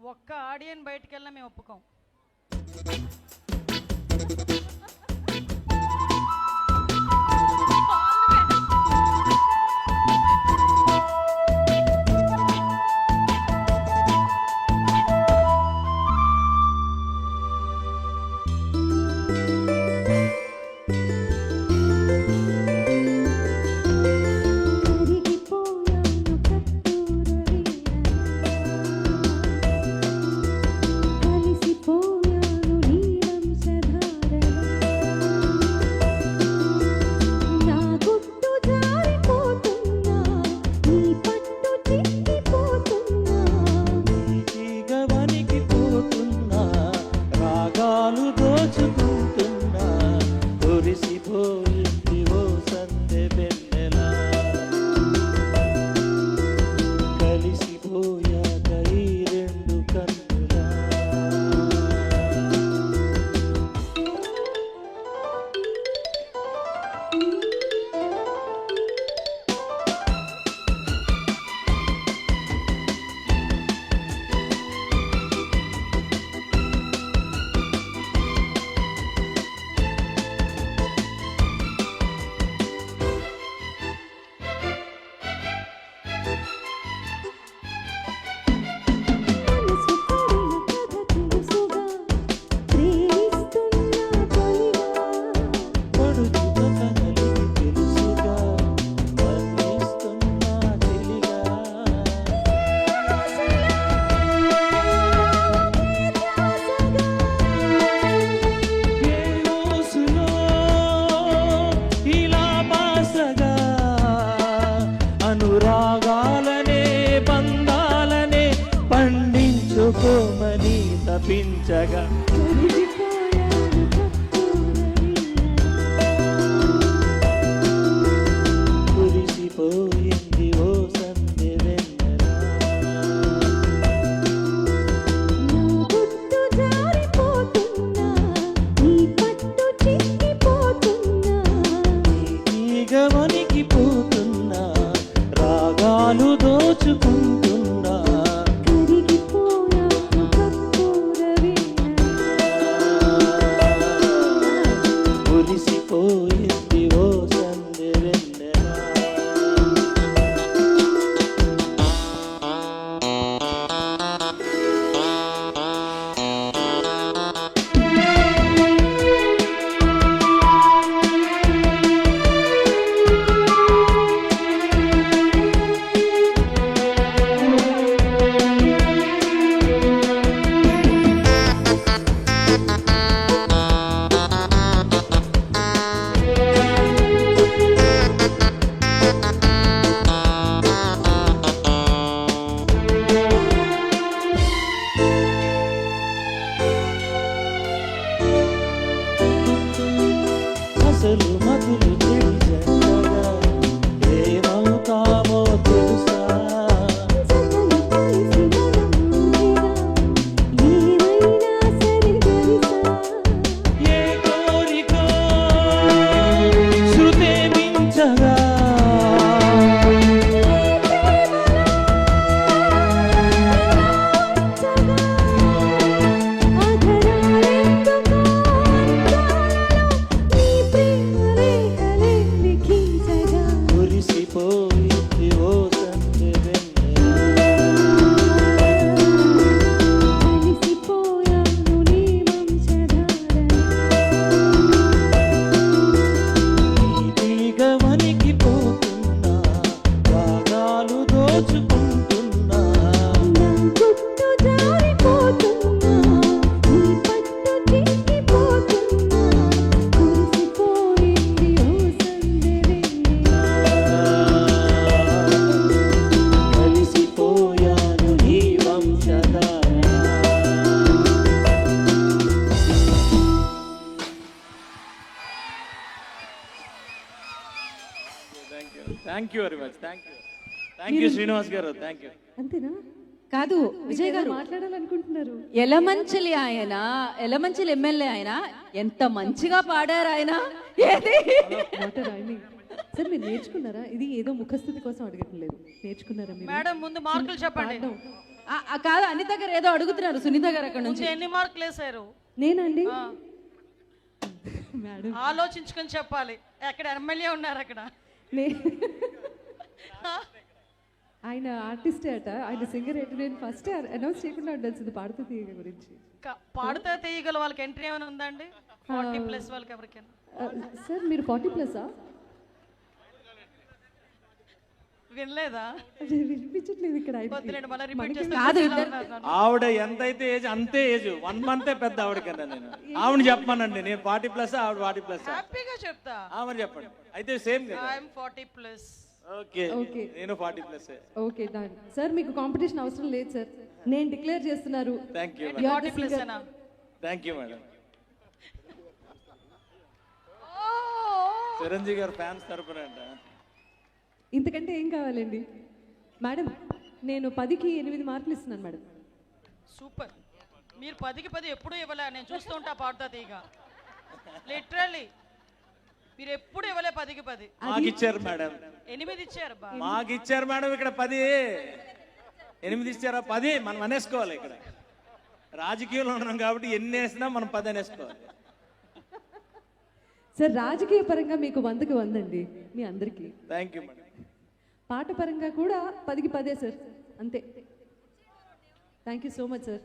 ఒక్క ఆడియన్ బయటికి వెళ్ళినా మేము ఒప్పుకోం. అనురాగాలనే బంధాలనే పండించుకోమని తప్పించగా కురిసిపోయింది ఓ సందె వెన్నెలా. ఈగవనికి పోతున్నా రాగాలు దోచుకుంటున్నా కురిసిపోయింది ఓ సందె వెన్నెలా. అసలు మధులు తెలియగా ఏమవుతామో తెలుసా. ఏ కోరికో శృతే మించగా కురిసిపోయింది ఓ సందె వెన్నెలా. ఈగవనికి పోతున్నా రాగాలు దోచుకుంటున్నా కలిసిపోయాను ఈ Vamshadhara. Thank you very much. Thank you Srinivas గారు. Thank you. అంతేనా? కాదు విజయ్ గారు, మాట్లాడాలనుకుంటున్నారు. ఎలమంచిలి ఆయన, ఎలమంచిలి ఎమ్మెల్యే ఆయన, ఎంత మంచిగా పాడారు ఆయన. ఏది సార్ మీరు నేర్చుకున్నారా? ఇది ఏదో ముఖస్థుతి కోసం అడగట్లేదు, నేర్చుకున్నారా మీరు? మేడం ముందు మార్కులు చెప్పండి. కాదు అనిత గారు ఏదో అడుగుతున్నారు సునీత గారు అక్కడ నుంచి. ముందు ఎన్ని మార్కులు వేశారు? నేనండి ఆ, మేడం ఆలోచించుకొని చెప్పాలి. అక్కడ ఎమ్మెల్యే ఉన్నారు అక్కడ. ఆయన ఆర్టిస్టే అట, ఆయన సింగర్ ఏంటి. నేను ఫస్ట్ అనౌన్స్ చేయకుండా ఉండాల్సింది పాడుతూ తీయగ గురించి. పాడితే తీయగల వాళ్ళకి ఎంట్రీ ఏమైనా ఉందండి? 40+ వాళ్ళకి ఎవరికైనా? సార్ మీరు 40+ఆ? వినలేదా? వినిపించట్లేదు ఇక్కడ ఆయనకి. వద్దులేండి, మళ్ళీ రిపీట్ కాదు, చేస్తే ఆవిడ ఎంతైతే ఏజ్ అంతే ఏజ్, 1 మంతే పెద్ద ఆవిడ కన్నా. నేను ఆవిడ చెప్పానండి, నేను 40+, ఆవిడ 40+. హ్యాపీగా చెప్తా. ఆవిడ చెప్పండి అయితే సేమ్ కదా. ఐఎమ్ 40+. Okay okay. నేను 40+. ఓకే డన్ సార్, మీకు కాంపిటీషన్ అవసరం లేదు సార్, నేను డిక్లేర్ చేస్తున్నారు. Thank you, You are the 40+ singer. ఏనా? Thank you madam. చిరంజీవి గారు ఫ్యాన్స్ తరపున అంట. ఇంతకంటే ఏం కావాలండి మేడం? నేను 10కి 8 మార్కులు ఇస్తున్నాను మేడం. సూపర్. మీరు 10కి 10 ఎప్పుడు ఇవ్వలే. నేను చూస్తూ ఉంటా పాడుతా తీగ. లిటరల్లీ మీరు ఎప్పుడు ఇవ్వలే 10కి 10. మాకు ఇచ్చారు మేడం, 8 ఇచ్చారు బా. మాకు ఇచ్చారు మేడం. ఇక్కడ 10, 8 ఇచ్చారా? 10 మనం అనేసుకోవాలి. ఇక్కడ రాజకీయంలో ఉన్నాం కాబట్టి ఎన్ని వేసినా మనం 10 అనేసుకోవాలి. సార్ రాజకీయ పరంగా మీకు 100కి 100 అండి మీ అందరికీ. Thank you madam. పాట పరంగా కూడా 10కి 10 సార్, అంతే. Thank you so much sir.